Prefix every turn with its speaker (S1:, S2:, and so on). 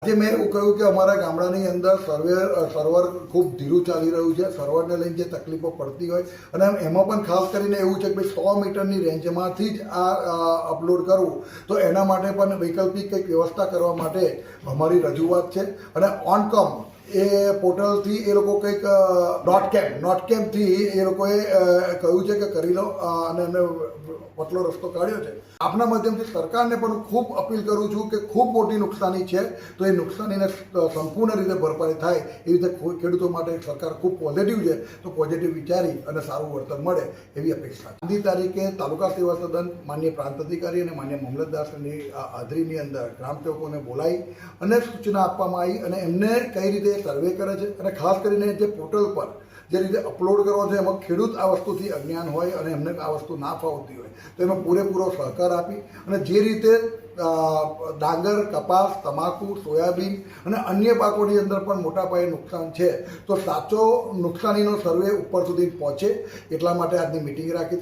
S1: આજે મેં એવું કહ્યું કે અમારા ગામડાની અંદર સર્વર ખૂબ ધીરું ચાલી રહ્યું છે. સર્વરને લઈને જે તકલીફો પડતી હોય અને એમાં પણ ખાસ કરીને એવું છે કે ભાઈ 100 મીટરની રેન્જમાંથી જ આ અપલોડ કરવું, તો એના માટે પણ વૈકલ્પિક કંઈક વ્યવસ્થા કરવા માટે અમારી રજૂઆત છે. અને ઓનકોમ એ પોર્ટલથી એ લોકો કંઈક નોટકેમથી એ લોકોએ કહ્યું છે કે કરી લો અને એમને પતલો રસ્તો કાઢ્યો છે. આપના માધ્યમથી સરકારને પણ ખૂબ અપીલ કરું છું કે ખૂબ મોટી નુકસાની છે, તો એ નુકસાનીને સંપૂર્ણ રીતે ભરપાઈ થાય એ રીતે ખેડૂતો માટે સરકાર ખૂબ પોઝિટિવ છે, તો પોઝિટિવ વિચારી અને સારું વળતર મળે એવી અપેક્ષા છે. આજની તારીખે તાલુકા સેવા સદન માન્ય પ્રાંત અધિકારી અને માન્ય મામલતદારની હાજરીની અંદર ગ્રામસેવકોને બોલાવી અને સૂચના આપવામાં આવી અને એમને કઈ રીતે સર્વે કરે છે અને ખાસ કરીને જે પોર્ટલ પર જે રીતે અપલોડ કરવો છે એમાં ખેડૂત આ વસ્તુથી અજ્ઞાન હોય અને એમને આ વસ્તુ ના ફાવતી હોય તો એનો પૂરેપૂરો સહકાર આપી અને જે રીતે ડાંગર, કપાસ, તમાકુ, સોયાબીન અને અન્ય પાકોની અંદર પણ મોટા પાયે નુકસાન છે, તો સાચો નુકસાનીનો સર્વે ઉપર સુધી પહોંચે એટલા માટે આજની મિટિંગ રાખી.